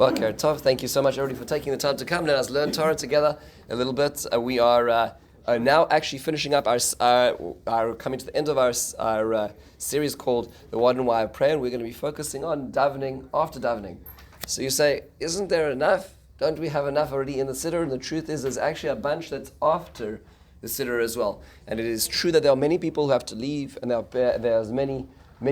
Boker Tov. Thank you so much, everybody, for taking the time to come. Let us learn Torah together a little bit. We are now actually finishing up our coming to the end of our series called The What and Why of Prayer, and we're going to be focusing on davening after davening. So you say, isn't there enough? Don't we have enough already in the Siddur? And the truth is, there's actually a bunch that's after the Siddur as well. And it is true that there are many people who have to leave, and there's many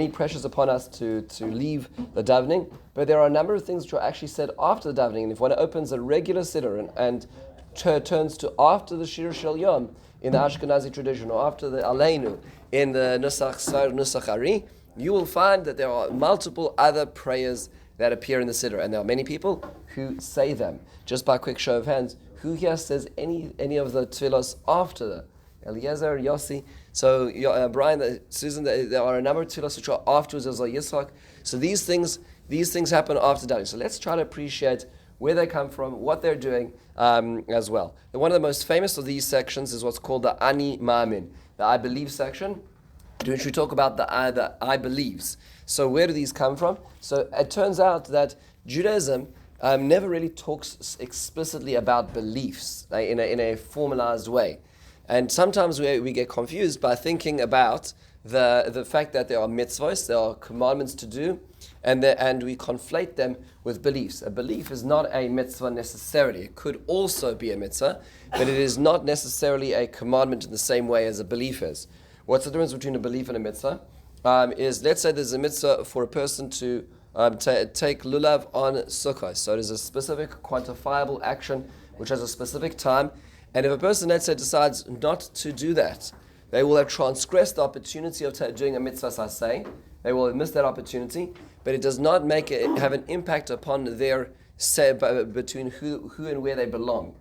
pressures upon us to leave the davening, but there are a number of things which are actually said after the davening. And if one opens a regular siddur and turns to after the Shir Shel Yom in the Ashkenazi tradition, or after the Aleinu in the Nusach Sar Nusach Ari, you will find that there are multiple other prayers that appear in the siddur, and there are many people who say them. Just by a quick show of hands, who here says any of the tefillos after the Eliezer, Yossi? So Brian, Susan, there are a number of tefillos which are afterwards as well, Yitzhak. So these things happen after davening. So let's try to appreciate where they come from, what they're doing as well. And one of the most famous of these sections is what's called the Ani Ma'amin, the I Believe section, in which we talk about the I Believes. So where do these come from? So it turns out that Judaism never really talks explicitly about beliefs in a formalized way. And sometimes we get confused by thinking about the fact that there are mitzvahs, there are commandments to do, and we conflate them with beliefs. A belief is not a mitzvah necessarily. It could also be a mitzvah, but it is not necessarily a commandment in the same way as a belief is. What's the difference between a belief and a mitzvah? Is, let's say there's a mitzvah for a person to take lulav on Sukkot. So it is a specific quantifiable action which has a specific time. And if a person, let's say, decides not to do that, they will have transgressed the opportunity of doing a mitzvah saseh. They will miss that opportunity, but it does not have an impact upon their say between who and where they belong.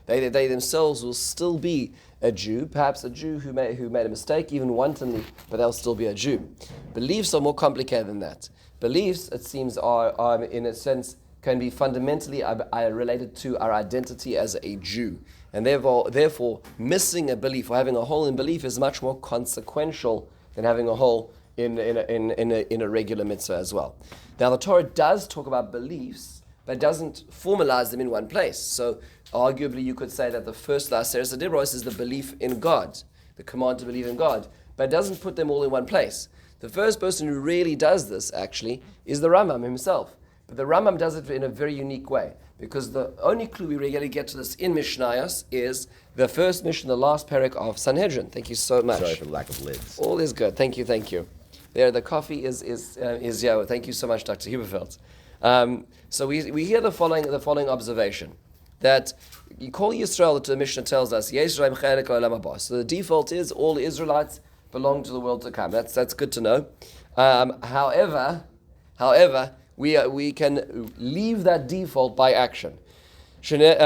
They themselves will still be a Jew, perhaps a Jew who made a mistake, even wantonly, but they'll still be a Jew. Beliefs are more complicated than that. Beliefs, it seems, are in a sense, can be fundamentally related to our identity as a Jew. And therefore, missing a belief or having a hole in belief is much more consequential than having a hole in a regular mitzvah as well. Now, the Torah does talk about beliefs, but doesn't formalize them in one place. So, arguably, you could say that the first La'aseret Dibros is the belief in God, the command to believe in God, but it doesn't put them all in one place. The first person who really does this, actually, is the Rambam himself. But the Rambam does it in a very unique way, because the only clue we really get to this in Mishnayos is the first Mishnah, the last parak of Sanhedrin. Thank you so much. Sorry for the lack of lids. All is good. Thank you. There, the coffee is yeah. Thank you so much, Dr. Huberfeld. So we hear the following observation, that you call Yisrael, the Mishnah tells us, Yisrael chelek ha'olam haba. So the default is all Israelites belong to the world to come. That's good to know. However, we can leave that default by action. So that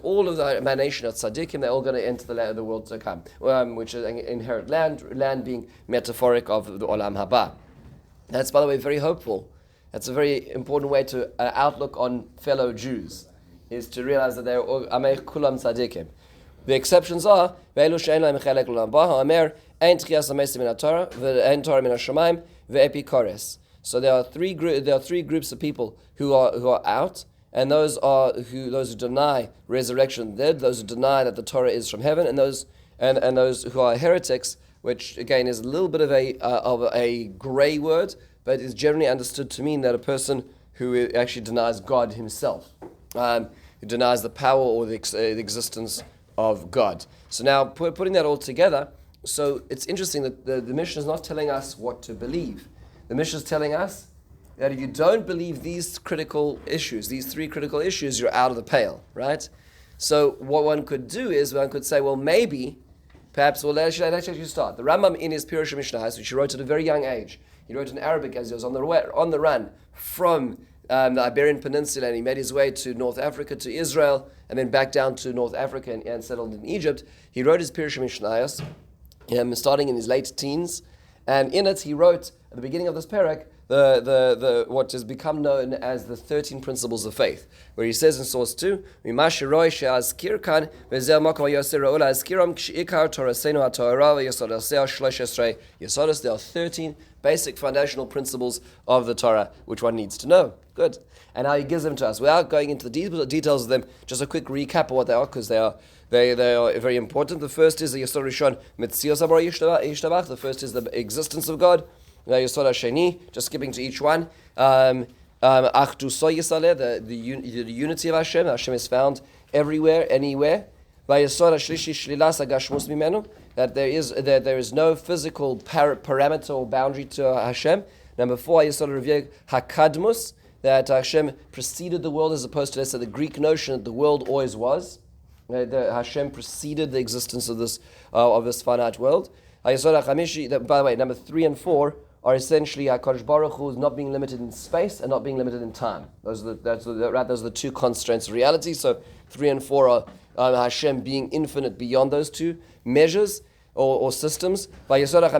all of the emanation of tzaddikim, they're all going to enter the world to come, which is inherit land being metaphoric of the olam haba. That's, by the way, very hopeful. That's a very important way to outlook on fellow Jews, is to realize that they're amei kulam tzaddikim. The exceptions are ve'elu she'en la'hem chelek l'olam haba, ha'omer ein tchias ha'mesim min ha'torah ve'en Torah min ha'shamayim ve'epikores. So there are three groups of people who are out, and those who deny resurrection dead, those who deny that the Torah is from heaven, and those who are heretics, which again is a little bit of a grey word, but is generally understood to mean that a person who actually denies God himself, who denies the power or the existence of God. So now, putting that all together, so it's interesting that the Mishnah is not telling us what to believe. The Mishnah is telling us that if you don't believe these three critical issues, you're out of the pale, right? So what one could do is, one could say, well, maybe, perhaps, let's actually start. The Rambam in his Pirush Mishnahos, which he wrote at a very young age, he wrote in Arabic as he was on the run from the Iberian Peninsula, and he made his way to North Africa, to Israel, and then back down to North Africa and settled in Egypt. He wrote his Pirush Mishnahos, starting in his late teens, and in it he wrote, at the beginning of this parak, the what has become known as the 13 principles of faith, where he says in source 2, there are 13 basic foundational principles of the Torah which one needs to know. Good. And now he gives them to us. Without going into the details of them, just a quick recap of what they are, because they are very important. The first is the Yesod Rishon Metzios Abara Yishtabach. The first is the existence of God. The Yesod Hasheni, just skipping to each one. Achduso Yisaleh, the unity of Hashem. Hashem is found everywhere, anywhere. Vayesod Hashlishi Shlilas Agashmus Mimenu, that there is no physical parameter or boundary to Hashem. Number 4, Yesod Revieg Hakadmus, that Hashem preceded the world, as opposed to, let's say, the Greek notion that the world always was. Hashem preceded the existence of this finite world. By the way, number 3 and 4 are essentially HaKadosh Baruch Hu is not being limited in space and not being limited in time. Those are the two constraints of reality. So 3 and 4 are Hashem being infinite beyond those two measures or systems. By so that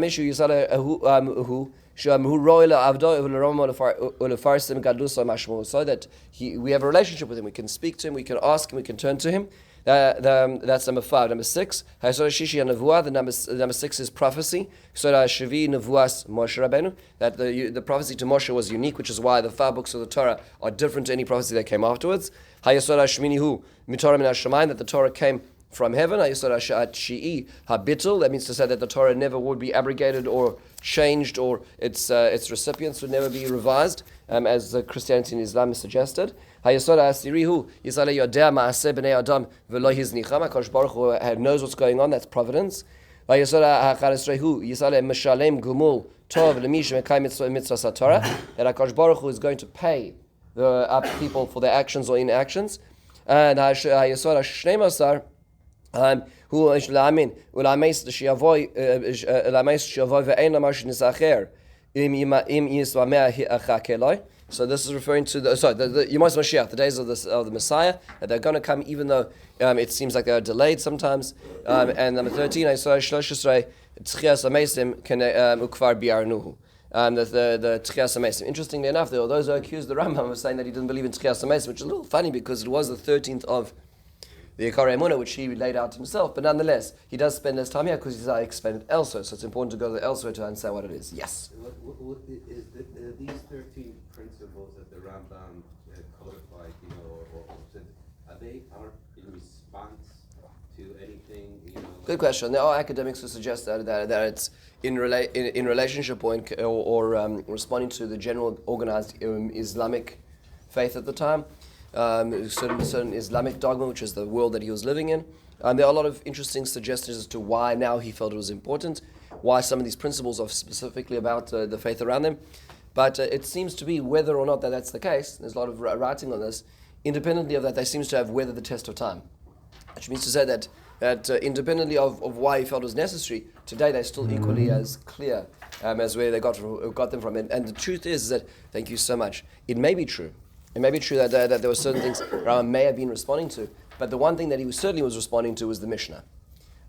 we have a relationship with him, we can speak to him, we can ask him, we can turn to him. That's number 5. Number 6, the number 6 is prophecy. That the prophecy to Moshe was unique, which is why the 5 books of the Torah are different to any prophecy that came afterwards. That the Torah came from heaven. That means to say that the Torah never would be abrogated or changed, or its recipients would never be revised, as Christianity and Islam has suggested. HaKadosh Baruch Hu knows what's going on. That's providence. That HaKadosh Baruch Hu is going to pay the people for their actions or inactions. And so this is referring to the Yemos Mashiach, the days of the Messiah, that they're going to come, even though it seems like they are delayed sometimes. And number 13, the Tchias HaMesim. Interestingly enough, there were those who accused the Rambam of saying that he didn't believe in Tchias HaMesim, which is a little funny because it was the 13th of the Ikar Emunah, which he laid out himself. But nonetheless, he does spend less time here because he's explained it elsewhere. So it's important to go elsewhere to understand what it is. Yes? These 13 principles that the Rambam codified, or said, are they in response to anything? Good question. There are academics who suggest that it's in relationship or responding to the general organized Islamic faith at the time. Certain Islamic dogma, which is the world that he was living in. There are a lot of interesting suggestions as to why now he felt it was important, why some of these principles are specifically about the faith around them. But it seems to be, whether or not that's the case, there's a lot of writing on this, independently of that, they seem to have weathered the test of time. Which means to say that independently of why he felt it was necessary, today they're still equally as clear as where they got them from. And the truth is that, thank you so much, it may be true. It may be true that there were certain things Rambam may have been responding to, but the one thing that he certainly was responding to was the Mishnah.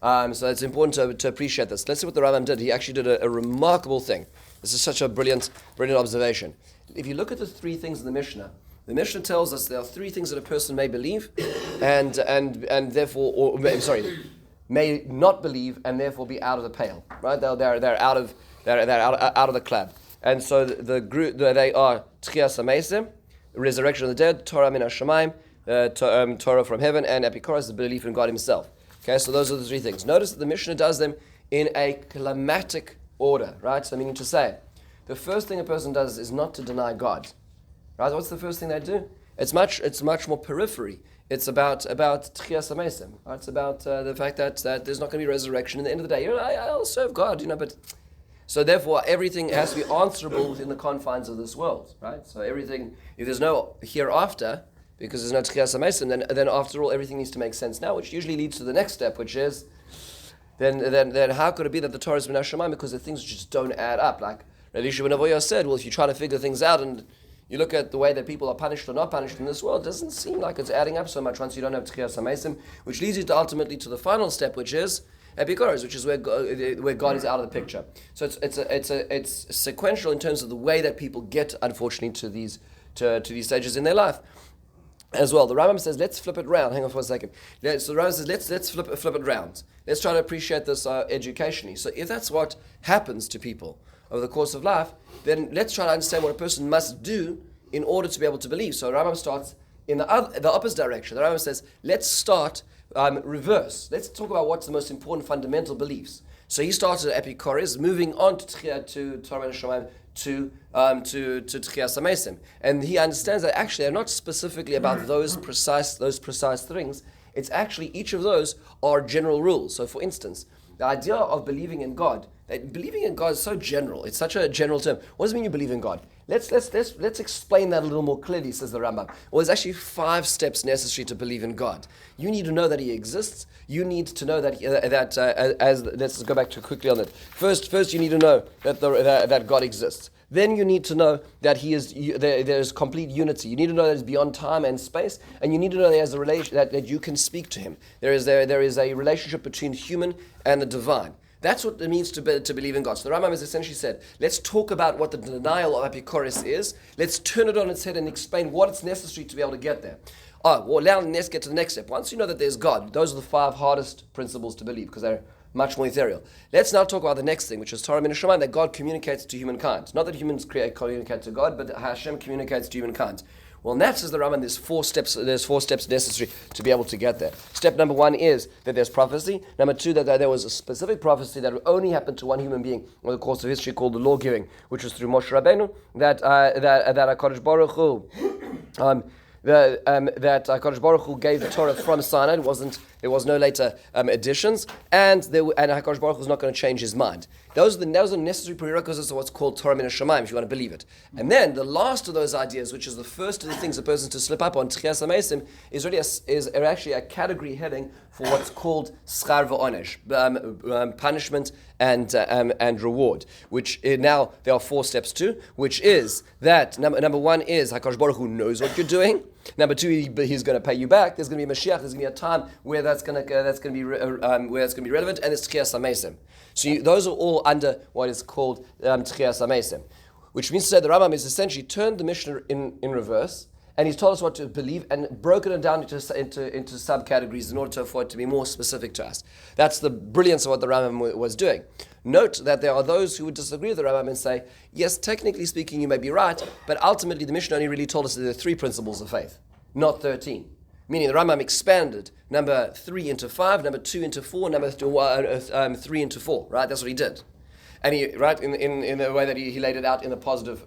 So it's important to appreciate this. Let's see what the Rambam did. He actually did a remarkable thing. This is such a brilliant observation. If you look at the 3 things in the Mishnah tells us there are 3 things that a person may believe, and therefore, may not believe, and therefore be out of the pale. Right? They're out of the club. And so they are Tchias HaMesim, resurrection of the dead, Torah min Hashamayim, Torah from heaven, and Epikoros, the belief in God Himself. Okay, so those are the 3 things. Notice that the Mishnah does them in a climatic order, right? So meaning to say, the first thing a person does is not to deny God. Right? What's the first thing they do? It's much more periphery. It's about Tchias HaMesim. Right? It's about the fact that there's not going to be resurrection in the end of the day. I'll serve God, but so therefore everything has to be answerable within the confines of this world, right? So everything, if there's no hereafter, because there's no Tchias HaMesim, then after all everything needs to make sense now, which usually leads to the next step, which is then how could it be that the Torah is min Hashamayim? Because the things just don't add up. Like Rabbi Yishuv ben Avoya said, well, if you try to figure things out and you look at the way that people are punished or not punished in this world, it doesn't seem like it's adding up so much once you don't have Tchias HaMesim, which leads you ultimately to the final step, which is epikoros, which is where God is out of the picture. So it's sequential in terms of the way that people get, unfortunately, to these stages in their life. As well, the Rambam says, let's flip it round. Hang on for a second. So the Rambam says, let's flip it round. Let's try to appreciate this educationally. So if that's what happens to people over the course of life, then let's try to understand what a person must do in order to be able to believe. So the Rambam starts in the opposite direction. The Rambam says, let's start reverse. Let's talk about what's the most important fundamental beliefs. So he started at Epikoris, moving on to Torah and Shemaim, to Tchias HaMesim, and he understands that actually they're not specifically about those precise things. It's actually each of those are general rules. So, for instance, the idea of believing in God. Believing in God is so general. It's such a general term. What does it mean you believe in God? Let's explain that a little more clearly, says the Rambam. Well, there's actually 5 steps necessary to believe in God. You need to know that He exists. You need to know that let's go back to quickly on that. First, you need to know that God exists. Then you need to know that there's complete unity. You need to know that He's beyond time and space, and you need to know that there's a relation that you can speak to Him. There is a relationship between human and the divine. That's what it means to believe in God. So the Rambam has essentially said, let's talk about what the denial of Epikoris is. Let's turn it on its head and explain what it's necessary to be able to get there. Well, now let's get to the next step. Once you know that there's God, those are the 5 hardest principles to believe because they're much more ethereal. Let's now talk about the next thing, which is Torah min Hashemayim, that God communicates to humankind. Not that humans communicate to God, but that Hashem communicates to humankind. Well, and that says the Rambam, there's 4 steps necessary to be able to get there. Step number 1 is that there's prophecy. Number 2, that there was a specific prophecy that only happened to one human being over the course of history called the law giving, which was through Moshe Rabbeinu, that HaKadosh Baruch Hu that HaKadosh Baruch Hu gave the Torah from Sinai. There was no later additions, and HaKadosh Baruch Hu was not going to change his mind. Those are the necessary prerequisites of what's called Torah min Hashemayim, if you want to believe it. And then the last of those ideas, which is the first of the things a person to slip up on, Tchias HaMesim, is actually a category heading for what's called Schar v'onesh, punishment and reward. Which now there are 4 steps to, which is that number 1 is HaKadosh Baruch Hu knows what you're doing. Number 2, he's going to pay you back. There's going to be a Mashiach. There's going to be a time where that's going to be relevant, and it's Tchias HaMesim. So those are all under what is called Tchias HaMesim, which means to say the Rambam has essentially turned the Mishnah in reverse, and he's told us what to believe and broken it down into subcategories in order for it to be more specific to us. That's the brilliance of what the Rambam was doing. Note that there are those who would disagree with the Rambam and say, yes, technically speaking, you may be right, but ultimately the Mishnah only really told us that there are 3 principles of faith, not 13. Meaning the Rambam expanded number 3 into 5, number 2 into 4, number 3 into 4. Right, that's what he did, and he in the way that he laid it out in the positive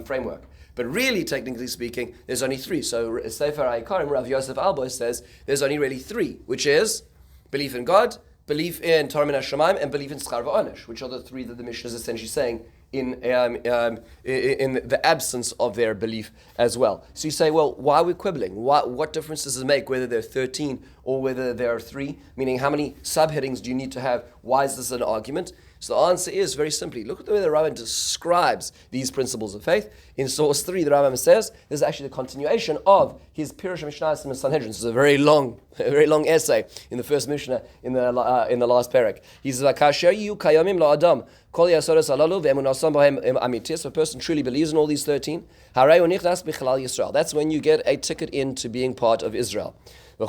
framework. But really, technically speaking, there's only 3. So Sefer HaIkarim, Rav Yosef Albo says there's only really 3, which is belief in God, belief in Torah min Hashemayim, and belief in Schar v'onesh, which are the 3 that the Mishnah is essentially saying in the absence of their belief as well. So you say, well, why are we quibbling? What difference does it make whether there are 13 or whether there are 3? Meaning, how many subheadings do you need to have? Why is this an argument? So the answer is very simply, look at the way the Rambam describes these principles of faith. In source 3, the Rambam says, this is actually the continuation of his Pirush Mishnah and Sanhedrin. This is a very long essay in the first Mishnah in the last parak. He says, "Kasher yu kayamim la'adam kol yasoros halalu ve'emunasam b'hem amitis." A person truly believes in all these 13. Harei unichnas b'chalal Yisrael. That's when you get a ticket into being part of Israel. And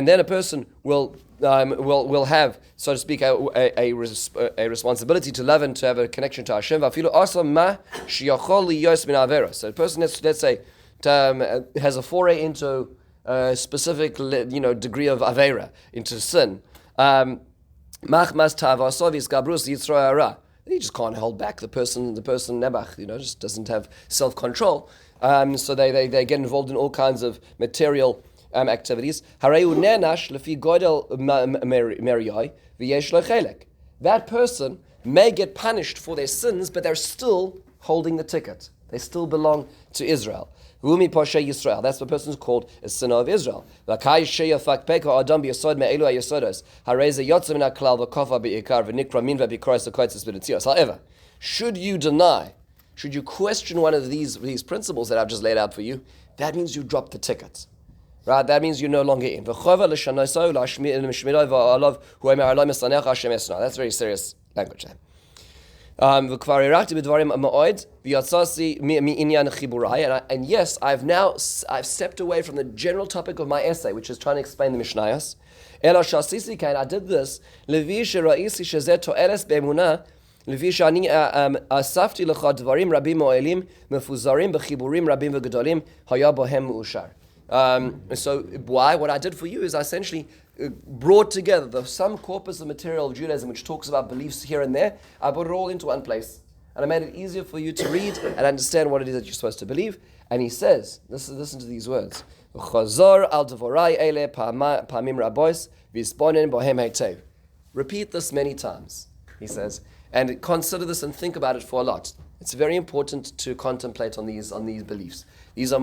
then a person will have, so to speak, a responsibility to love and to have a connection to Hashem. So a person, let's say, has a foray into a specific, degree of avera, into sin. He just can't hold back. The person Nebuch, just doesn't have self-control. So they get involved in all kinds of material activities. That person may get punished for their sins, but they're still holding the ticket. They still belong to Israel. That's the person who's called a sinner of Israel. However, should you question one of these principles that I've just laid out for you, that means you drop the ticket. Right? That means you're no longer in. That's very serious language. And yes, I've stepped away from the general topic of my essay, which is trying to explain the Mishnayos. And I did this לפי שאני אספתי לך דברים רבים מועילים, מפוזרים בחיבורים רבים וגדולים, היה בהם מאושר. So why? What I did for you is I essentially brought together some corpus of material of Judaism which talks about beliefs here and there. I put it all into one place. And I made it easier for you to read and understand what it is that you're supposed to believe. And he says, listen to these words. Repeat this many times, he says. And consider this and think about it for a lot. It's very important to contemplate on these beliefs. These are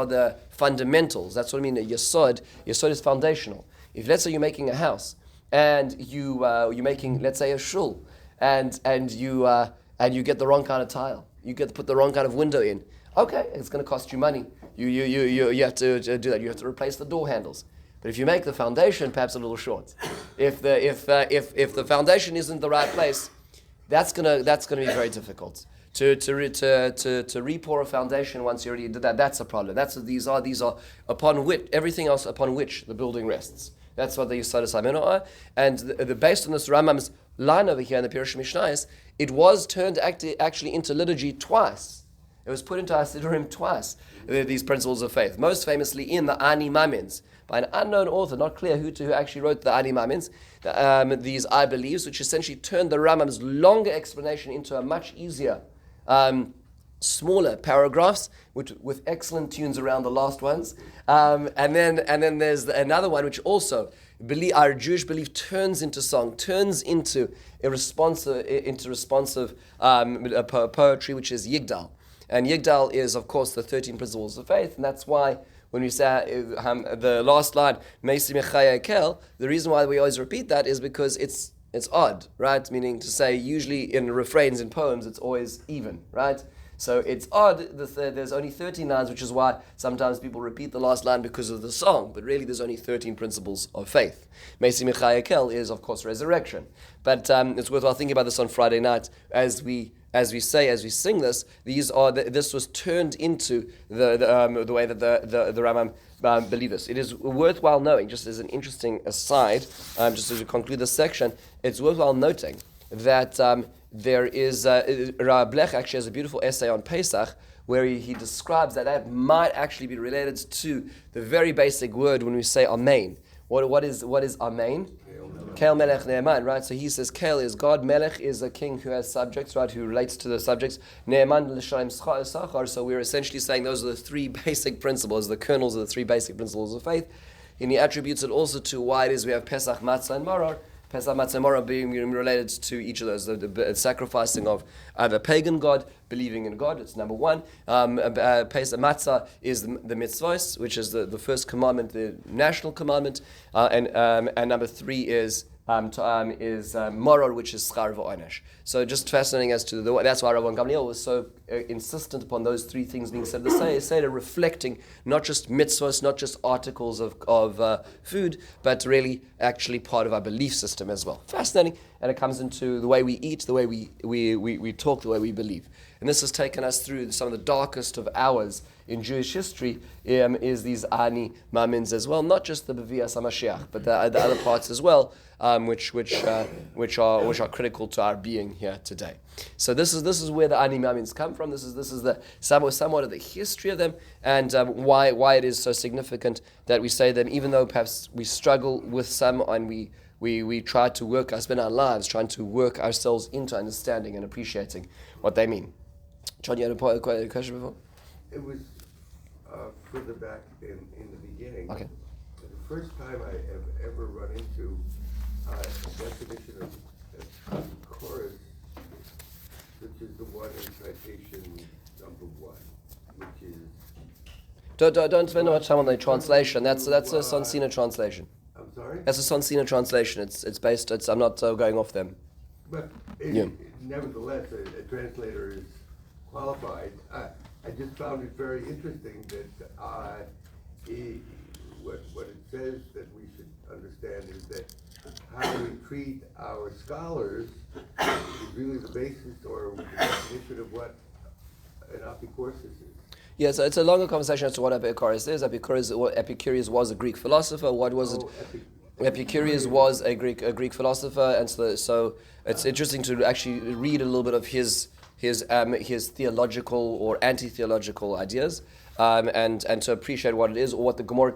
the fundamentals. That's what I mean. Yesod is foundational. If let's say you're making a house and you're making, let's say, a shul, and you get the wrong kind of tile, you get to put the wrong kind of window in. Okay, it's going to cost you money. You have to do that. You have to replace the door handles. But if you make the foundation perhaps a little short, if the foundation isn't the right place, that's gonna be very difficult to re-pour a foundation once you already did that. That's a problem. These are upon which everything else upon which the building rests. That's what the Yesod HaMinah are. And based on this Rambam's line over here in the Pirush Mishnayos, it was turned actually into liturgy twice. It was put into our Siddurim twice. These principles of faith, most famously in the Ani Mamins, by an unknown author, not clear who actually wrote the Ani Mamins, these I believes, which essentially turned the Rambam's longer explanation into a much easier, smaller paragraphs with excellent tunes around the last ones. And then there's another one which also our Jewish belief turns into song, turns into responsive poetry, which is Yigdal. And Yigdal is, of course, the 13 principles of faith, and that's why when we say the last line, Meisi Mechaya Kel, the reason why we always repeat that is because it's odd, right? Meaning to say, usually in refrains in poems, it's always even, right? So it's odd that there's only 13 lines, which is why sometimes people repeat the last line because of the song, but really there's only 13 principles of faith. Meisi Mechaya Kel is, of course, resurrection. But it's worthwhile thinking about this on Friday night as we sing this. This was turned into the way that the Rambam believed this. It is worthwhile knowing, just as an interesting aside, just as we conclude this section, it's worthwhile noting that there is Rav Blech actually has a beautiful essay on Pesach where he describes that might actually be related to the very basic word when we say Amen. What is Amen? Kel Melech Ne'eman, right? So he says Kel is God, Melech is a king who has subjects, right? Who relates to the subjects. Ne'eman l'shalem sachar. So we're essentially saying those are the three basic principles, the kernels of the three basic principles of faith. And he attributes it also to why it is we have Pesach, Matzah, and Maror. Pesach, Matzah, and Maror being related to each of those. The sacrificing of either pagan God, believing in God, it's number one. Pesach, Matzah is the mitzvahs, which is the first commandment, the national commandment. And number three is Maror, which is schar v'onesh. So just fascinating as to that's why Rabban Gamliel was so insistent upon those three things being said. The Seder reflecting not just mitzvahs, not just articles of food, but really actually part of our belief system as well. Fascinating, and it comes into the way we eat, the way we talk, the way we believe. And this has taken us through some of the darkest of hours in Jewish history, is these Ani Mamins as well, not just the Bevias HaMashiach, but the other parts as well, which are critical to our being here today. So this is where the Ani Mamins come from. This is the somewhat of the history of them, and why it is so significant that we say them, even though perhaps we struggle with some, and we try to spend our lives trying to work ourselves into understanding and appreciating what they mean. John, you had a question before? It was further back in the beginning. Okay. The first time I have ever run into a definition of chorus, which is the one in citation number 1, which is... Don't spend much time on the translation. That's a Sonsina translation. I'm sorry? That's a Sonsina translation. It's based. I'm not going off them. But nevertheless, a translator is qualified. I just found it very interesting that what it says that we should understand is that how we treat our scholars is really the basis or the definition of what an apikoros is. Yeah, so it's a longer conversation as to what Epicurus is. Epicurus was a Greek philosopher. What was it? Epicurus was a Greek philosopher, and so it's interesting to actually read a little bit of his theological or anti-theological ideas, and to appreciate what it is, or what the Gemara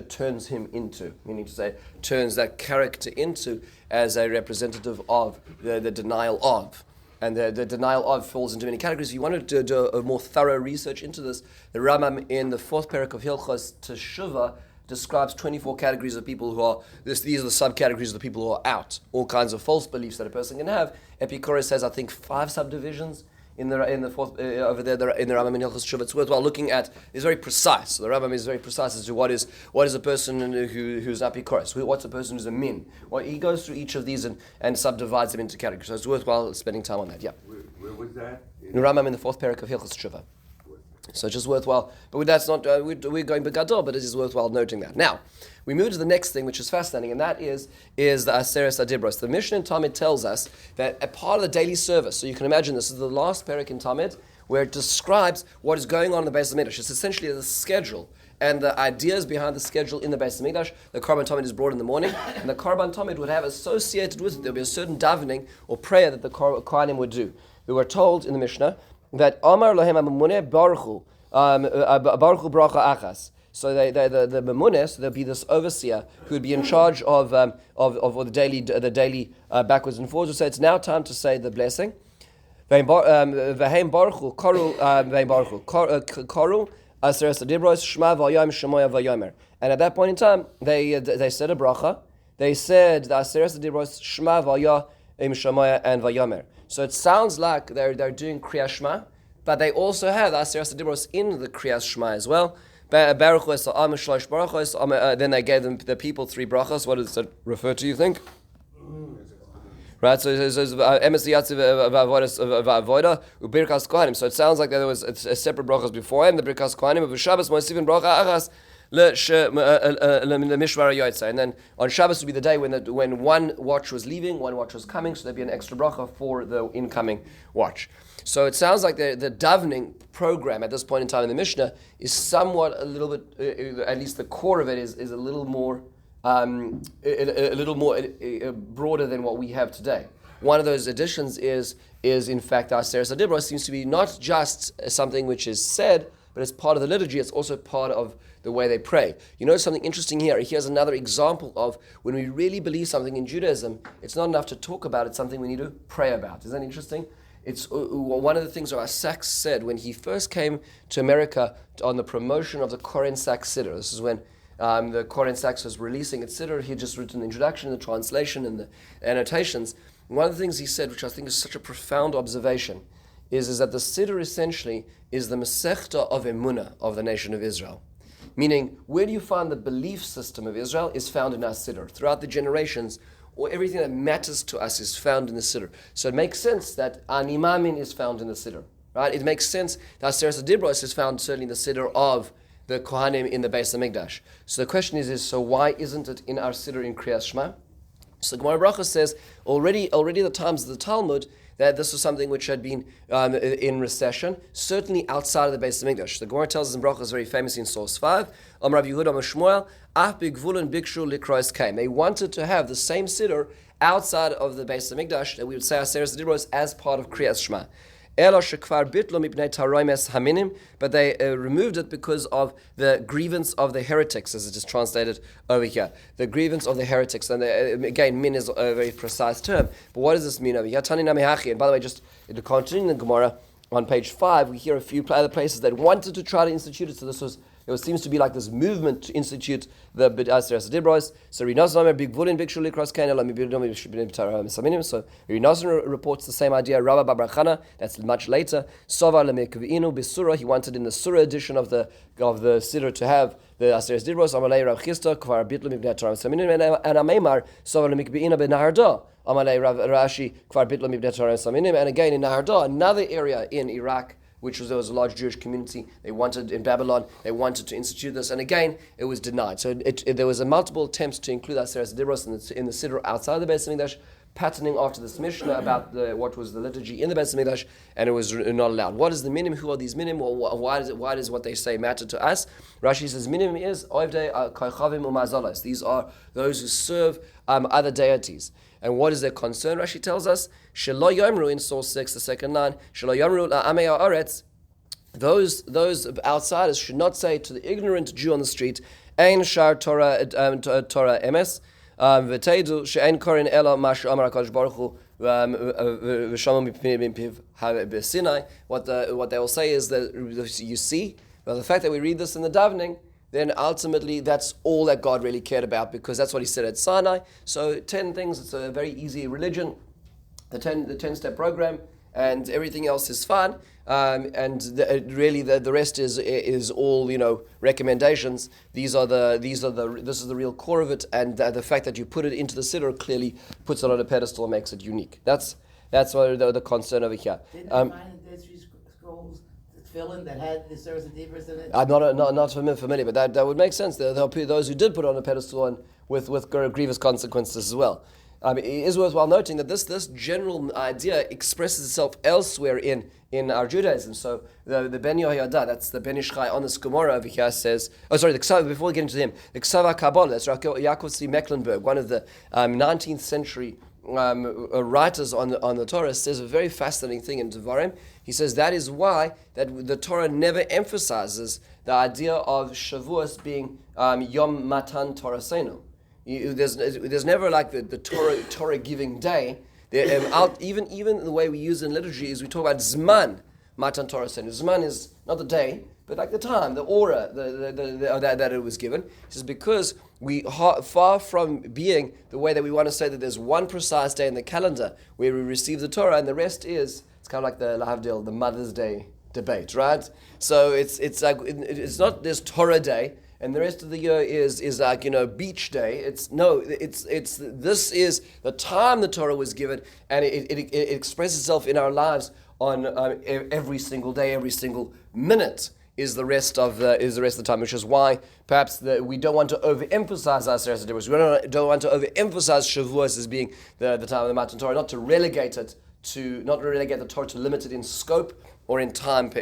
turns him into, meaning to say turns that character into as a representative of the denial of. And the denial of falls into many categories. If you wanted to do a more thorough research into this, the Rambam in the fourth parak of Hilchos Teshuvah describes 24 categories of people who are, these are the subcategories of the people who are out. All kinds of false beliefs that a person can have. Epicurus has, I think, 5 subdivisions in the fourth over there in the Rambam in Hilchos Teshuvah. It's worthwhile looking at. It's very precise. So the Rambam is very precise as to what is a person who's Epicurus. What's a person who's a min? Well, he goes through each of these and subdivides them into categories. So it's worthwhile spending time on that. Yeah. Where was that? In the Rambam in the fourth parak of Hilchos Teshuvah. So it's just worthwhile, but that's not, we're going begadol, but it is worthwhile noting that. Now, we move to the next thing, which is fascinating, and that is the Aseres Adibros. The Mishnah in Talmud tells us that a part of the daily service, so you can imagine this is the last parak in Talmud, where it describes what is going on in the Beis HaMikdash. It's essentially the schedule and the ideas behind the schedule in the Beis HaMikdash. The Korban Tamid is brought in the morning, and the Korban Tamid would have associated with it, there would be a certain davening or prayer that the Kohanim would do. We were told in the Mishnah that Amar Lohem HaMamuneh Baruchu Baruchu Bracha Achas. So the Mamuneh, so there'll be this overseer who would be in charge of the daily backwards and forwards. So it's now time to say the blessing. V'heim Baruchu Karu Aseres Adibros Shema V'Yom Shemoya V'Yomer. And at that point in time, they said a bracha. They said the Aseres Adibros Shema V'Yom Shemoya and V'Yomer. So it sounds like they're doing Kriyas Shema, but they also have the Aseres Adibros in the Kriyas Shema as well. Then they gave them the people 3 brachas. What does it refer to, you think? Right, so it says so it sounds like there was a separate brachas beforehand, the Birkas Kohanim of Shabbos, Moisivin bracha achas and then on Shabbos would be the day when one watch was leaving, one watch was coming, so there'd be an extra bracha for the incoming watch. So it sounds like the davening program at this point in time in the Mishnah is somewhat a little bit, at least the core of it is a little more broader than what we have today. One of those additions is in fact our Aseres Adibros seems to be not just something which is said, but it's part of the liturgy. It's also part of the way they pray. You know something interesting here? Here's another example of when we really believe something in Judaism, it's not enough to talk about it, it's something we need to pray about. Isn't that interesting? It's one of the things our Sachs said when he first came to America on the promotion of the Koren Sachs Siddur. This is when the Koren Sachs was releasing its Siddur. He had just written the introduction, the translation, and the annotations. One of the things he said, which I think is such a profound observation, is that the Siddur essentially is the Masechta of Emunah of the nation of Israel. Meaning, where do you find the belief system of Israel is found in our Siddur. Throughout the generations, or everything that matters to us is found in the Siddur. So it makes sense that Ani Mamin is found in the Siddur. Right? It makes sense that Aseres Adibros is found certainly in the Siddur of the Kohanim in the Beis HaMikdash. So the question is so why isn't it in our Siddur in Kriyas Shema? So the Gemara Bracha says, already the times of the Talmud, that this was something which had been in recession, certainly outside of the Beis HaMikdash. The Gemara tells us in Brachas very famously in source 5, Rav Yehuda Shmuel, Ach bigvulun bikshu likros kaim. They wanted to have the same Siddur outside of the Beis HaMikdash, that we would say Aseres Adibros as part of Kriyas Shema. But they removed it because of the grievance of the heretics, as it is translated over here. The grievance of the heretics. And again, min is a very precise term. But what does this mean over here? And by the way, just to continue the Gemara, on page 5, we hear a few other places that wanted to try to institute it. So there seems to be like this movement to institute the Aseres Adibros. So Rinazon reports the same idea. Rabba Babrachana, that's much later. He wanted in the Surah edition of the Siddur to have the Aseres Adibros. Amalei Rav Chisda Kvar Bitlu Mibnei Torah Saminim and Ameimar Sovar Lemikbeina BeNaharda. Amalei Rav Rashi Kvar Bitlu Mibnei Torah Saminim. And again in Naharda, another area in Iraq, which was there was a large Jewish community. They wanted in Babylon. They wanted to institute this, and again, it was denied. So there was a multiple attempts to include Aseret Dibros in the Siddur outside the Beis Hamikdash, patterning after this Mishnah about what was the liturgy in the Beis Hamikdash, and it was not allowed. What is the minim? Who are these minim? Or why does what they say matter to us? Rashi says minim is Oivdei Koichavim Umazalos. These are those who serve other deities. And what is their concern? Rashi tells us Shelo Yomru in source 6, the second line. Shelo Yomru la'amei ha'aretz. Those outsiders should not say to the ignorant Jew on the street, Ein shar Torah emes. V'teidu she'en korin ela mashu amar HaKadosh Baruch Hu v'shamam b'piv b'sinai. What they will say is that you see, well, the fact that we read this in the Davening, then ultimately that's all that God really cared about, because that's what He said at Sinai. So 10 things. It's a very easy religion, the 10-step program, and everything else is fine. Really the rest is all recommendations. This is the real core of it, and the fact that you put it into the Siddur clearly puts it on a pedestal and makes it unique. That's what the concern over here. Didn't find the Dead Sea Scrolls tefillin that had the Seres and Dibros in it? I'm not familiar, but that would make sense. There are those who did put it on a pedestal and with grievous consequences as well. It is worthwhile noting that this general idea expresses itself elsewhere in our Judaism. So the Ben Yehoyada, that's the Ben Ish Chai on this Gemara over here says, before we get into him, the Ksava Kabbalah, that's Yaakov C. Mecklenburg, one of the 19th century writers on the Torah, says a very fascinating thing in Devarim. He says that is why that the Torah never emphasizes the idea of Shavuos being Yom Matan Torah Senu. There's never like the Torah giving day. Even the way we use in liturgy is we talk about Zman Matan Torah Senu. Zman is not the day, but like the time, the aura that it was given. He says because we far from being the way that we want to say that there's one precise day in the calendar where we receive the Torah and the rest is, it's kind of like the Lahavdil, the Mother's Day debate, right? So it's like it's not this Torah day and the rest of the year is like beach day. This is the time the Torah was given, and it expresses itself in our lives on every single day, every single minute. Is the rest of the time, which is why perhaps we don't want to overemphasize our Aseret Dibros. We don't want to overemphasize Shavuos as being the time of the Matan Torah, not to relegate the Torah to limit it in scope or in time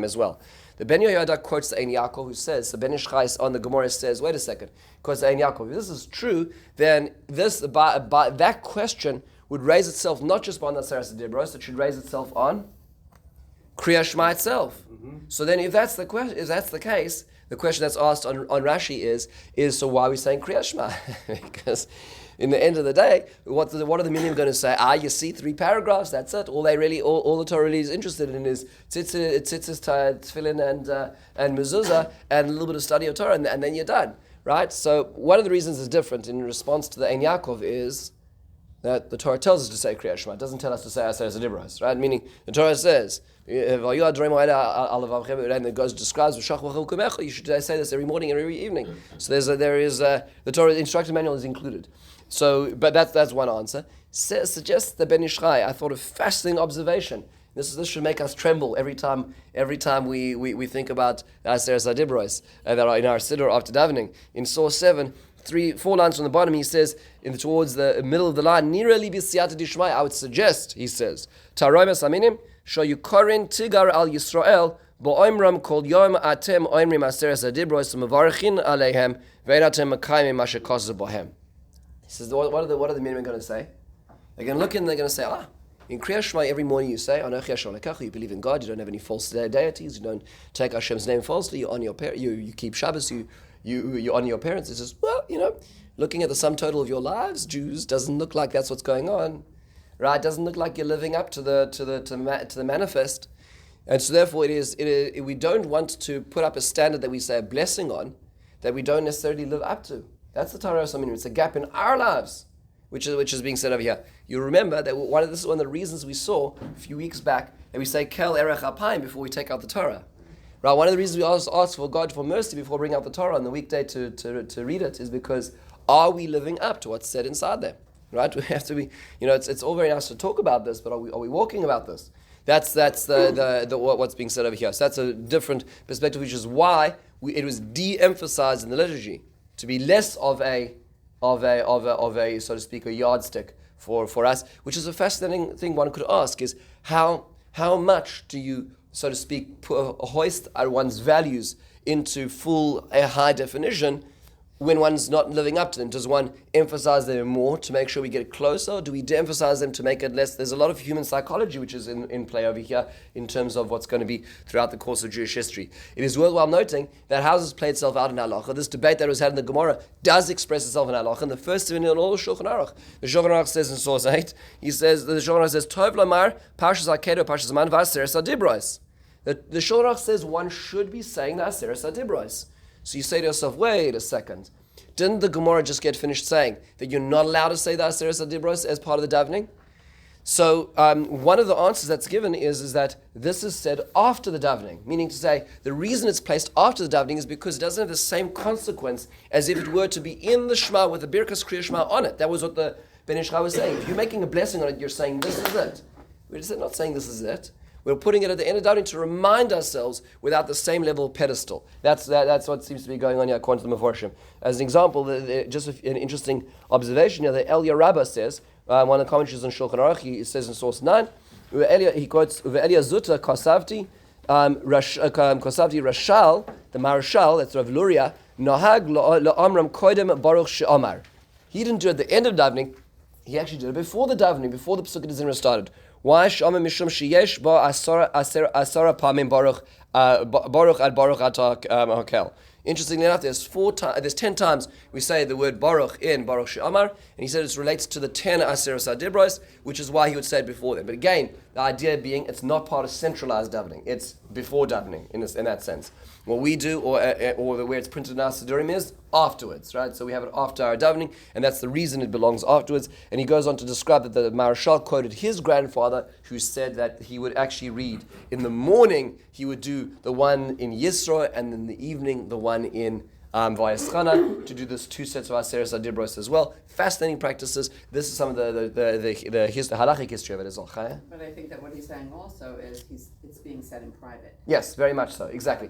as well. The Ben Yehoyada quotes the Ein Yaakov, who says, the Ben Ish Chai on the Gemara says, wait a second, because the Ein Yaakov, if this is true, then that question would raise itself not just on the Aseret Dibros, it should raise itself on Kriya Shema itself. Mm-hmm. So then, if that's the case, the question that's asked on Rashi is so why are we saying Kriya Shema? Because in the end of the day, what are the minim going to say? You see 3 paragraphs. That's it. All the Torah really is interested in is tzitzis, tefillin, and mezuzah, and a little bit of study of Torah, and then you're done, right? So one of the reasons is different in response to the Ein Yaakov is that the Torah tells us to say Kriya Shema. It doesn't tell us to say Aseret Dibros, right? Meaning the Torah says, and it describes you should say this every morning and every evening. So the Torah instruction manual is included. So, but that's one answer. Suggests the Ben Ish Chai. I thought a fascinating observation. This should make us tremble every time we think about Aseret Dibros that are in our Siddur after davening. In source 7. 4 lines from the bottom, he says, towards the middle of the line, Nirali b'siyata dishmai, I would suggest, he says, Taroimas aminim, shoyukorin tigar al Yisrael, bo'oimram kol yom atem oimrim aseres adibros, mevarchin aleihem, ve'enatem makayim mashakos bohem. He says, what are the minimum going to say? They're going to look in and they're going to say, in Kriya Shema every morning you say, you believe in God, you don't have any false deities, you don't take Hashem's name falsely, you honor your you keep Shabbos, you honor your parents. It says, looking at the sum total of your lives, Jews, doesn't look like that's what's going on, right? Doesn't look like you're living up to the manifest, and so therefore we don't want to put up a standard that we say a blessing on that we don't necessarily live up to. That's the Torah Saminu. It's a gap in our lives, which is being said over here. You remember that this is one of the reasons we saw a few weeks back that we say Kel Erech Apayim before we take out the Torah. Right, one of the reasons we ask for God for mercy before bringing out the Torah on the weekday to read it is because are we living up to what's said inside there? Right, we have to be. It's all very nice to talk about this, but are we walking about this? That's what's being said over here. So that's a different perspective, which is why it was de-emphasized in the liturgy to be less of a so to speak a yardstick for us, which is a fascinating thing one could ask is how much do you, so to speak, hoist one's values into full high definition when one's not living up to them? Does one emphasize them more to make sure we get closer, or do we de-emphasize them to make it less? There's a lot of human psychology which is in play over here in terms of what's going to be throughout the course of Jewish history. It is worthwhile noting that how does this play itself out in halacha? This debate that was had in the Gemara does express itself in halacha, and the first thing in all the Shulchan Aruch. The Shulchan Aruch says in source 8, the Shulchan Aruch says, Tov Lamar, Parshas Akedah, Parshas Aman, V'Aseres HaDibros. The Shulchan Aruch says one should be saying the Aseres HaDibros. So you say to yourself, wait a second. Didn't the Gemara just get finished saying that you're not allowed to say the Aseres HaDibros as part of the davening? So one of the answers that's given is that this is said after the davening, meaning to say the reason it's placed after the davening is because it doesn't have the same consequence as if it were to be in the Shema with the Birkas Kriya Shema on it. That was what the Ben Ish Chai was saying. If you're making a blessing on it, you're saying this is it. We're just not saying this is it. We're putting it at the end of davening to remind ourselves without the same level of pedestal. That's what seems to be going on here according to the Meforshim. As an example, just an interesting observation here, the El Rabbah says, one of the commentaries on Shulchan Aruch, he says in source 9, he quotes, Uve'elia Zuta Kosavti Rashal, the Marshal, that's Rav Luria, Nahag La'amram Koidem Baruch She'amar. He didn't do it at the end of davening, he actually did it before the davening, before the Pesukah D'Zimra started. Why? Shama mishum sheyesh ba asara pamim baruch ad baruch atak hakel. Interestingly enough, there's 10 times we say the word baruch in Baruch She'amar, and he said it relates to the 10 Aseres HaDibros, which is why he would say it before them. But again, the idea being it's not part of centralized davening; it's before davening in that sense. What we do, or where it's printed in our Sidurim, is afterwards, right? So we have it after our davening, and that's the reason it belongs afterwards. And he goes on to describe that the Marashal quoted his grandfather, who said that he would actually read in the morning, he would do the one in Yisro, and in the evening, the one in Vayeschana, to do this 2 sets of Aseres HaDibros as well. Fascinating practices. This is some of the halachic history of it as well. But I think that what he's saying also is it's being said in private. Yes, very much so. Exactly.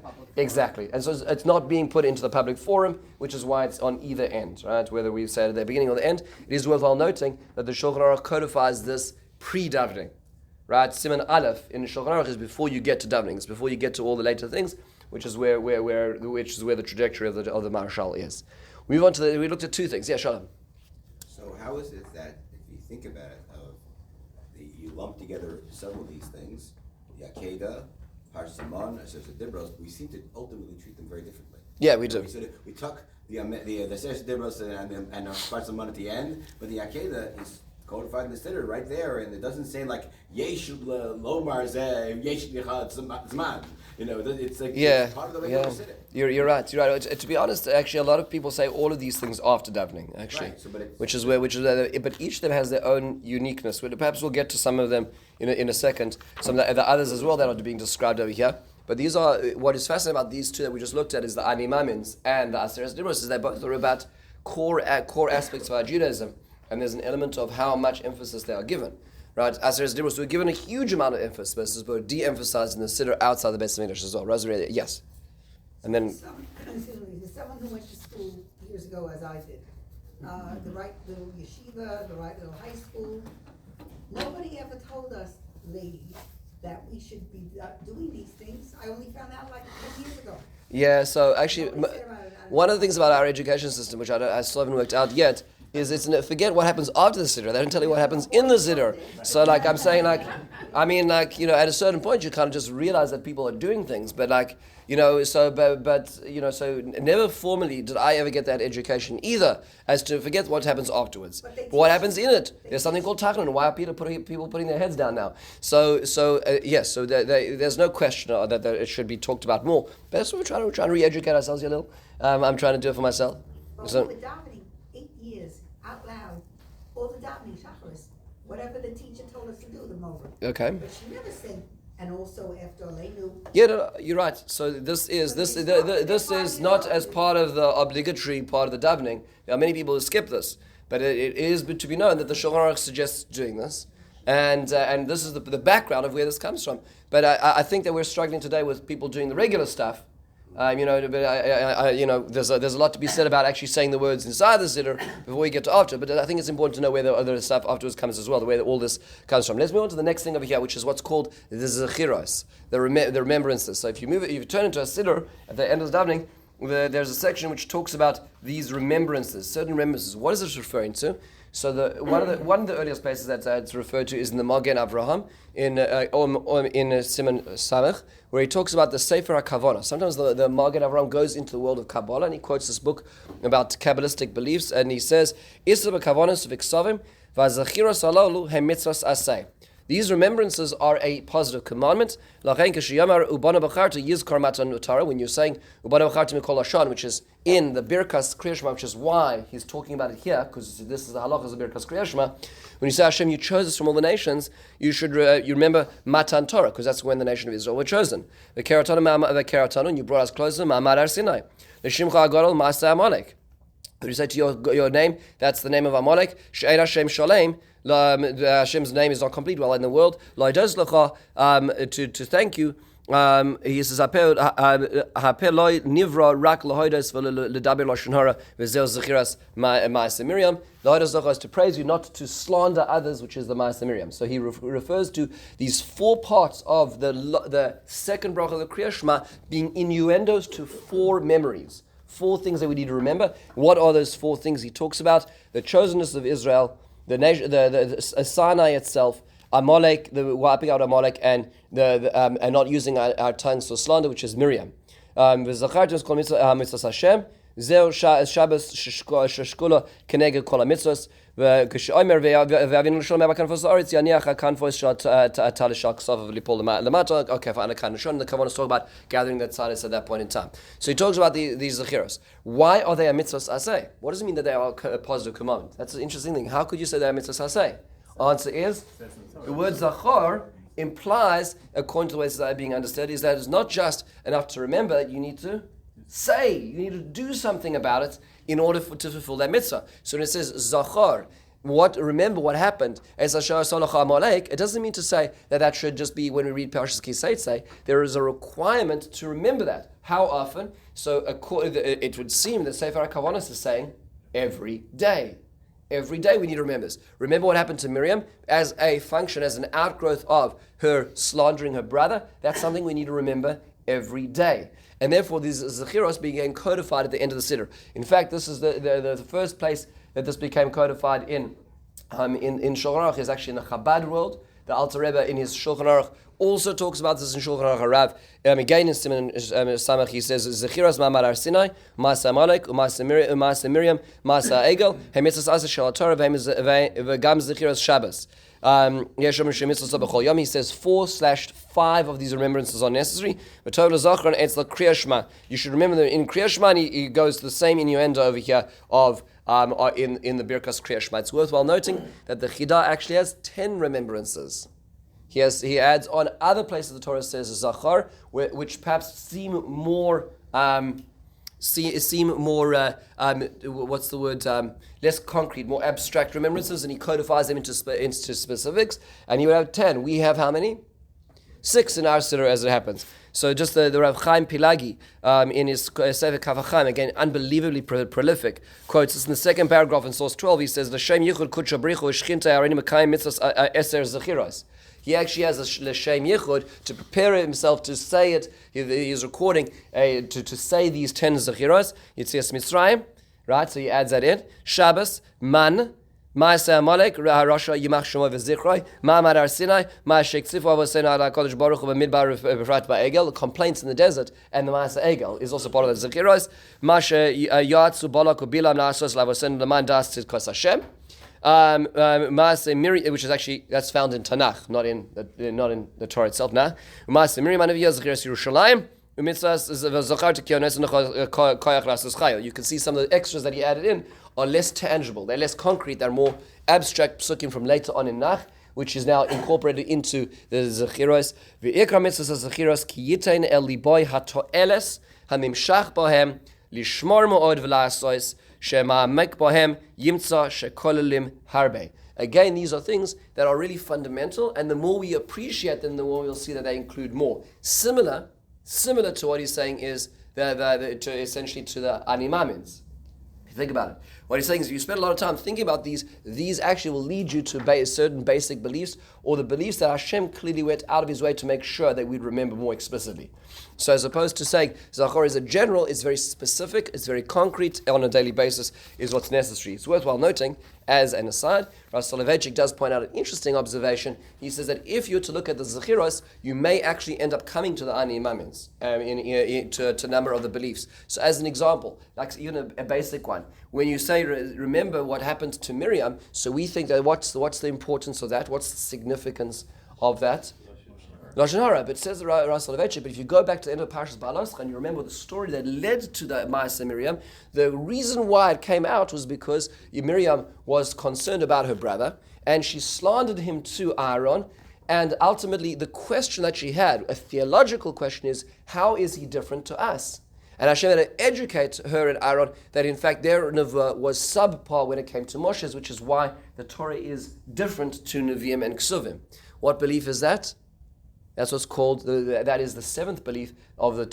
And so it's not being put into the public forum, which is why it's on either end, right? Whether we say it at the beginning or the end. It is worthwhile noting that the Shulchan Aruch codifies this pre-davening, right? Siman Aleph in the Shulchan Aruch is before you get to davening. It's before you get to all the later things, which is where the trajectory of the Marshal is. We move on to we looked at 2 things. Yeah, Shalom. So how is it that, if you think about it, you lump together several of these things, the Akedah, Parshas Aman, Aseres HaDibros, we seem to ultimately treat them very differently. Yeah, we do. We took the Aseres HaDibros and Parshas Aman at the end, but the Akedah is codified in the Siddur right there, and it doesn't say like Yesh Lomar Zeh Yesh Lichad Zman. It's like it's part of the regular Siddur. You're right. To be honest, actually, a lot of people say all of these things after davening. Actually, right. So, but each of them has their own uniqueness. Perhaps we'll get to some of them in a second. Some of the others as well that are being described over here. But these are what is fascinating about these 2 that we just looked at is the Ani Mamins and the Aseres HaDibros, is they both are about core aspects of our Judaism. And there's an element of how much emphasis they are given, right? Aseres HaDibros were given a huge amount of emphasis, but de-emphasized in the Siddur outside the Beis Hamikdash as well. Rosemary, yes. And then... There's someone who went to school years ago, as I did, the right little yeshiva, the right little high school. Nobody ever told us, ladies, that we should be doing these things. I only found out like 10 years ago. Yeah, so actually, one of the things about our education system, which I still haven't worked out yet, is forget what happens after the Siddur. They don't tell you what happens in the Siddur. So I'm saying at a certain point you kind of just realize that people are doing things, but so never formally did I ever get that education either, as to forget what happens afterwards. But what happens in it? There's something called Tachanun. Why are people putting their heads down now? Yes, so there's no question that it should be talked about more. But that's what we're trying to re-educate ourselves here a little. I'm trying to do it for myself. So, 8 years, out loud, all the davening, shacharis, whatever the teacher told us to do, them over. Okay. But she never said, and also after Aleinu. Yeah, no, you're right. So this is not as part of the obligatory part of the davening. There are many people who skip this, but it is to be known that the Shulchan Aruch suggests doing this. And this is the background of where this comes from. But I think that we're struggling today with people doing the regular stuff. But there's a lot to be said about actually saying the words inside the siddur before we get to after. But I think it's important to know where the other stuff afterwards comes as well, the way that all this comes from. Let's move on to the next thing over here, which is what's called the zechiros, the remembrances. So if you turn into a siddur at the end of the davening, there's a section which talks about these remembrances, certain remembrances. What is this referring to? So one of the earliest places that it's referred to is in the Magen Avraham in Siman Samech, where he talks about the Sefer HaKavanah. Sometimes the Magen Avraham goes into the world of Kabbalah and he quotes this book about Kabbalistic beliefs, and he says, "Isra b'kavanos v'ksavim v'zachiros alalu hemitzvos asay." These remembrances are a positive commandment. When you're saying Ubana B'charta Mikol Hashan, which is in the Birkas Kriya Shema, which is why he's talking about it here, because this is the halachas of Birkas Kriya Shema. When you say Hashem, you chose us from all the nations, you should you remember Matan Torah, because that's when the nation of Israel were chosen. The Keratanu, and you brought us closer, Ma'amad Har Sinai. The Shimcha Agadol, Ma'aseh Amalek. When you say to your name, that's the name of Amalek. She'er Hashem Shalem. Hashem's name is not complete well in the world. To thank you. He says, nivra rak lahoidos v'ledaber lashon hara v'zeh zechiras ma'aseh Miriam. Lahoidos is to praise you, not to slander others, which is the ma'aseh Miriam. So he refers to these four parts of the second bracha of the Kriya Shema being innuendos to four memories, four things that we need to remember. What are those four things he talks about? The chosenness of Israel, the nation, the Sinai itself, Amalek, the wiping out Amalek, and and not using our tongues for slander, which is Miriam. V'zachartum kol mitzvos Hashem. Zeu Shabbos sheshkula keneged kol mitzvos. V'k'sheomer ve'avinu l'shalom b'kanfos ha'aretz yaniach ha'kanfos shel talishak sofav lipol lemata. Okay, fine. The Kavanah talk about gathering the tzaddis at that point in time. So he talks about these zechiros. Why are they a mitzvos aseh? What does it mean that they are a positive commandment? That's an interesting thing. How could you say they are mitzvos aseh? Answer is the word zachar implies, according to the way it's being understood, is that it's not just enough to remember, that you need to say, you need to do something about it in order to fulfill that mitzvah. So when it says zachar, remember what happened as Ashar Salacha Amalek, it doesn't mean to say that should just be when we read Parashas Kisei. There is a requirement to remember that. How often? So it would seem that Sefer HaKavanah is saying every day. Every day we need to remember this. Remember what happened to Miriam as a function, as an outgrowth of her slandering her brother. That's something we need to remember every day. And therefore these zechiros began codified at the end of the siddur. In fact, this is the first place that this became codified in Shulchan Aruch is actually in the Chabad world. The Alter Rebbe in his Shulchan Aruch also talks about this in Shulchan Aruch Harav. Again in Siman Samach he says Zechiras Ma'amad Har Sinai, Ma'aseh Amalek, Ma'aseh Miriam, Ma'aseh Egel, Hemitzvos Aseh Shel Torah, V'gam Zechiras Shabbos. He says 4/5 of these remembrances are necessary. But total Zachron it's the Kriya Shema. You should remember them in Kriya Shema. He goes to the same innuendo over here of in the Birkas Kriya Shema. It's worthwhile noting that the Chidah actually has 10 remembrances. He adds on other places the Torah says Zachar, which perhaps seem more what's the word? Less concrete, more abstract remembrances, and he codifies them into specifics. And he would have 10. We have how many? 6 in our siddur, as it happens. So just the Rav Chaim Pilagi in his Sefer Kavachim, again unbelievably prolific, quotes this in the second paragraph in source 12. He says, "L'shem yichud kudsha brichu ishchinta arini mekayim mitzvos eser zechiros." He actually has a l'shem yichud to prepare himself to say it. He's recording to say these 10 zechiros. Yitzias Mitzrayim, right? So he adds that in. Shabbos, Man, Ma'aseh Amalek, Rasha Yimach Shemo v'Zichroi, Ma'amad Har Sinai, Ma'ashek Tzifu Avosenu Ala Kodesh Baruch Hu B'Midbar B'Frat Ba'egel, the complaints in the desert, and the Ma'aseh Egel is also part of the Zechiros. Ma'aseh Yatsu Balak U'Bilam Na'asos L'Avosenu L'man Das Tzidkos Hashem. Ma'aseh Miriam, which is actually that's found in Tanakh, not in the Torah itself. Now, Ma'aseh Miriam Anaviyah Zechiros Yerushalayim. You can see some of the extras that he added in are less tangible, they're less concrete, they're more abstract psukim from later on in Nach, which is now incorporated into the Zechiros. V'ikra mitzvos Zechiros ki yitein el liboy hato'eles hanimshach bohem lishmor mo'od v'la'asos shema'amek bohem yimtza shekolelim harbe. Again, these are things that are really fundamental, and the more we appreciate them, the more we'll see that they include more. Similar to what he's saying is essentially to the animamins. Think about it. What he's saying is, if you spend a lot of time thinking about these actually will lead you to certain basic beliefs, or the beliefs that Hashem clearly went out of his way to make sure that we'd remember more explicitly. So as opposed to saying Zachor is a general, it's very specific, it's very concrete, on a daily basis is what's necessary. It's worthwhile noting, as an aside, Rav Soloveitchik does point out an interesting observation. He says that if you're to look at the Zechiros, you may actually end up coming to the Ani Imamins, to a number of the beliefs. So as an example, like even a basic one, when you say, remember what happened to Miriam, so we think that what's the importance of that? What's the significance of that? Lashon Hara, but it says Rav Soloveitchik, but if you go back to the end of Parshas Ba'aloscha and you remember the story that led to the Ma'aseh Miriam, the reason why it came out was because Miriam was concerned about her brother, and she slandered him to Aaron, and ultimately the question that she had, a theological question, is, how is he different to us? And Hashem had to educate her and Aaron that in fact their Nevuah was subpar when it came to Moshe's, which is why the Torah is different to Nevi'im and Ksuvim. What belief is that? That's what's called, that is the seventh belief of the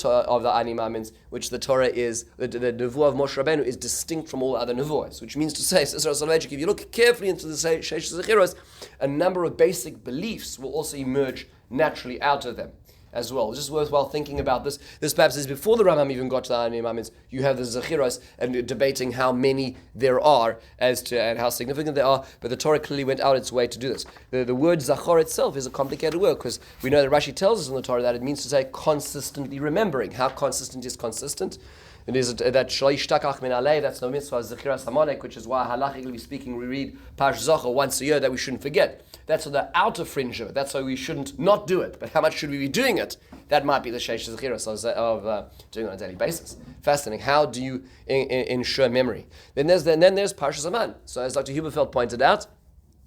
Ani Mamins, which the Torah is, the Nevuah of Moshe Rabbeinu is distinct from all other Nevuahs, which means to say, if you look carefully into the Sheish Zechiros, a number of basic beliefs will also emerge naturally out of them as well. It's just worthwhile thinking about this. This perhaps is before the Rambam even got to the Ani Mamins. You have the Zechiros and debating how many there are and how significant they are, but the Torah clearly went out its way to do this. The word Zachor itself is a complicated word, because we know that Rashi tells us in the Torah that it means to say consistently remembering. How consistent is consistent? It is that Shalish Takach Min Alei, that's no mitzvah, Zechiras Hamonek, which is why halachically speaking we read Parsh Zachor once a year, that we shouldn't forget. That's on the outer fringe of it. That's why we shouldn't not do it. But how much should we be doing it? That might be the Sheish Zechiros of doing it on a daily basis. Fascinating. How do you ensure memory? Then there's Parshas Aman. So as Dr. Huberfeld pointed out,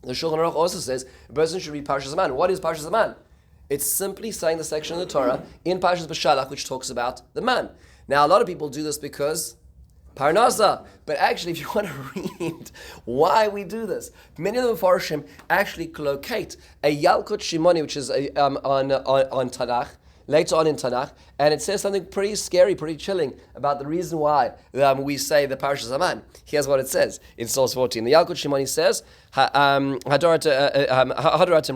the Shulchan Aruch also says a person should read Parshas Aman. What is Parshas Aman? It's simply saying the section of the Torah in Parshas B'Shalach which talks about the man. Now a lot of people do this because Parnasa, but actually if you want to read why we do this, many of the Mepharshim actually locate a Yalkut Shimoni, which is on Tanakh, later on in Tanakh, and it says something pretty scary, pretty chilling about the reason why we say the Parshas Aman. Here's what it says in source 14. The Yalkut Shimoni says, Hadoratim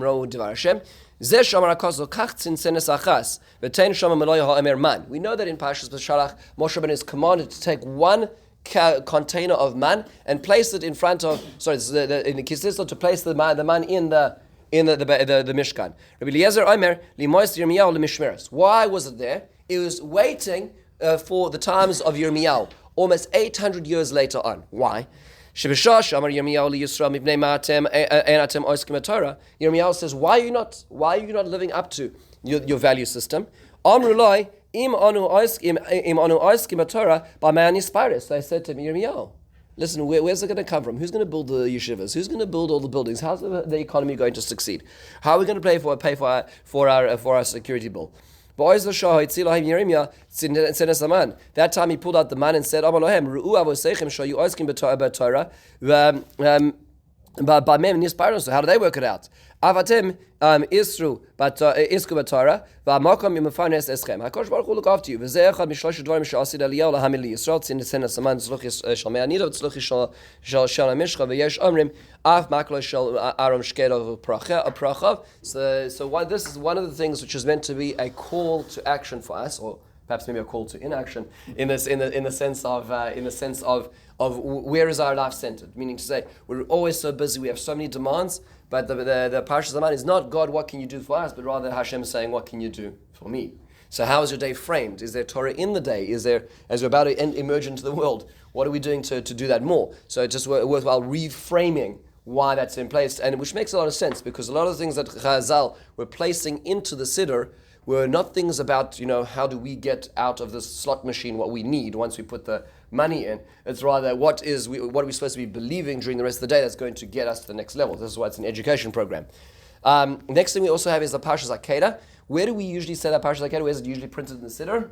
Ro'u Divar Hashem, we know that in Parshas B'Shalach, Moshe Rabbeinu is commanded to take one container of man and place it in front of, in the kisisot, to place the man in the Mishkan. Rabbi Eliezer Omer, Limois Yirmiyahu Lemishmeres. Why was it there? It was waiting for the times of Yirmiyahu, almost 800 years later on. Why? Yirmiyahu says, why are you not living up to your value system? So I said to him, Yirmiyahu, listen, where's it going to come from? Who's going to build the yeshivas? Who's going to build all the buildings? How's the economy going to succeed? How are we going to pay for our security bill? That time he pulled out the man and said, so how do they work it out? Avatim isru isku b'Torah v'amakom yimfanes eschem. Hakadosh Baruch Hu look after you. V'zeh echad mishlosh dvarim she'asid Eliyahu lahamid liYisrael tzin tzena saman tzluchis shel me'anida v'tzluchis shel hamishcha v'yesh omrim af maklo shel aram shkedov v'prachav. So this is one of the things which is meant to be a call to action for us, or perhaps maybe a call to inaction, in the sense of where is our life centered? Meaning to say, we're always so busy, we have so many demands, but the Parshas Zaman is not God, what can you do for us, but rather Hashem saying, what can you do for me? So how is your day framed? Is there Torah in the day? Is there, as we're about to emerge into the world, what are we doing to do that more? So it's just worthwhile reframing why that's in place, and which makes a lot of sense, because a lot of the things that Chazal were placing into the Siddur were not things about, how do we get out of this slot machine what we need once we put the money in. It's rather what are we supposed to be believing during the rest of the day that's going to get us to the next level. This is why it's an education program. Next thing we also have is the Parshas Akedah. Where do we usually say that Parshas Akedah? Where is it usually printed in the Siddur?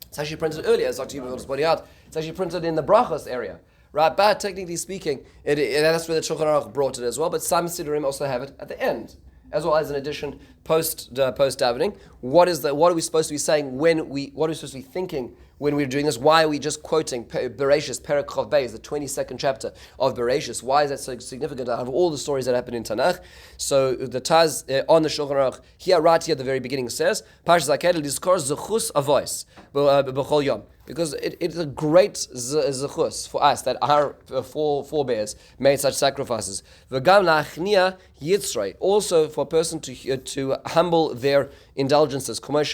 It's actually printed earlier, as Dr. Yuval was pointing out. It's actually printed in the Brachos area. right? But technically speaking, that's where the Shulchan Aruch brought it as well. But some Siddurim also have it at the end, as well as an addition post davening. What are we supposed to be saying what are we supposed to be thinking when we're doing this? Why are we just quoting Bereshis, Perek Chav Beis, the 22nd chapter of Bereshis? Why is that so significant out of all the stories that happen in Tanakh? So the Taz on the Shulchan Aruch here, right here at the very beginning, says Parshas Akedah Lizkor Zechus Avois B'chol Yom. Because it's a great zechus for us that our forebears made such sacrifices. V'gam la'achnia yitzrei, also for a person to humble their indulgences. Like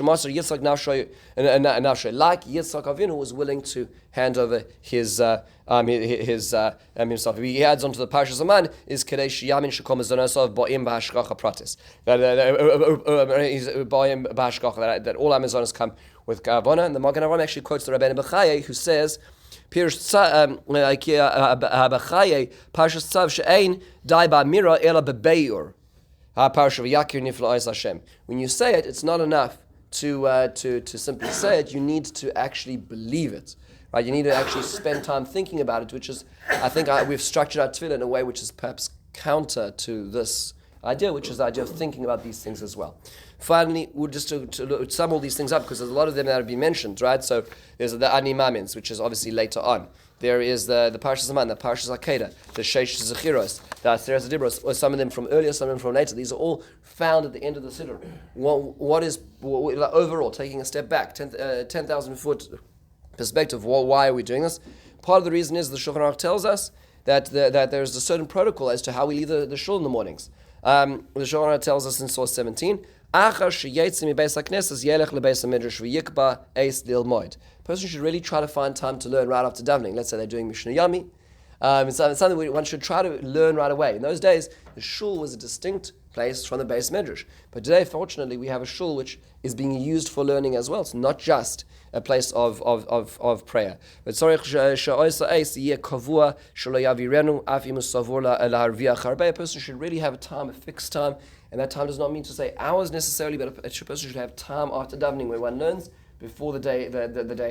Yitzchak Avinu was willing to hand over his himself. He adds on to the Parshas Aman is Kadesh Yamin Shekom Zonosov Ba'im B'Hashgacha Pratis. That all Amazonas come with Kavana, and the Magen Avraham actually quotes the Rabbeinu Bechaye, who says, "Pirush Bechaye Parshas Tzav she'ein dai ba'mira ela bebeur ha'parsha v'yakir nifla'os Hashem." When you say it, it's not enough to simply say it. You need to actually believe it, right? You need to actually spend time thinking about it, which is, I think, we've structured our tefillah in a way which is perhaps counter to this idea, which is the idea of thinking about these things as well. Finally, we'll just to sum all these things up, because there's a lot of them that have been mentioned, right? So there's the Ani Mamins, which is obviously later on. There is the Parshas Aman, the Parshas Akedah, the Sheish Zechiros, the Aseret Dibros, or some of them from earlier, some of them from later. These are all found at the end of the Siddur. What is overall, taking a step back, 10,000 foot perspective, why are we doing this? Part of the reason is the Shulchan Aruch tells us that there's a certain protocol as to how we leave the shul in the mornings. The Shulchan Aruch tells us in source 17, person should really try to find time to learn right after davening. Let's say they're doing Mishnah Yami. It's something one should try to learn right away. In those days, the shul was a distinct place from the base medrash. But today, fortunately, we have a shul which is being used for learning as well. It's not just a place of prayer. But a person should really have a time, a fixed time, and that time does not mean to say hours necessarily, but a person should have time after davening where one learns before the day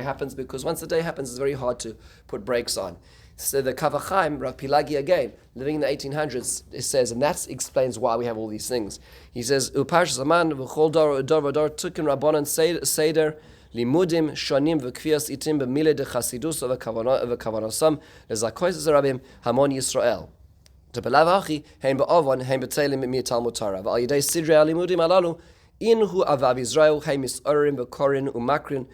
happens, because once the day happens, it's very hard to put brakes on. So the Kavachaim, Rav Pilagi again, living in the 1800s, it says, and that explains why we have all these things. He says, Uparshas Aman v'chol dor v'dor tukin rabbanon seder limudim shonim v'kvias itim b'mile de chasidus v'kavanosam lezakois zerabim hamon Yisrael. Tebelav hachi hein ba'avon hein b'teilim mi'talmud Torah v'al yedei sidrei alimudim alalu inhu avav Yisrael hein misorim v'korin umakrin.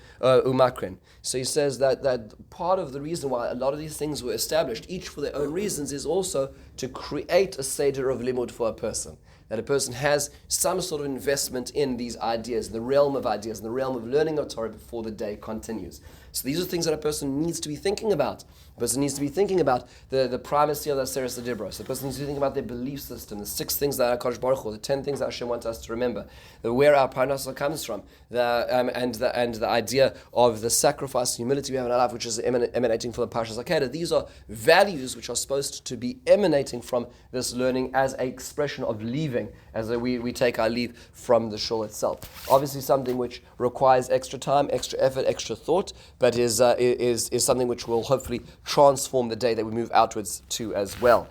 So he says that part of the reason why a lot of these things were established, each for their own reasons, is also to create a seder of limud for a person. That a person has some sort of investment in these ideas, in the realm of ideas, in the realm of learning of Torah before the day continues. So these are things that a person needs to be thinking about. A person needs to be thinking about the primacy of the Aseret Dibros. The person needs to think about their belief system, the 6 things that HaKadosh Baruch Hu, the 10 things that Hashem wants us to remember, where our parnasa comes from, and the idea of the sacrifice and humility we have in our life, which is emanating from the Parshas Akedah. These are values which are supposed to be emanating from this learning as an expression of leaving, as we take our leave from the shul itself. Obviously something which requires extra time, extra effort, extra thought, but is something which will hopefully transform the day that we move outwards to as well.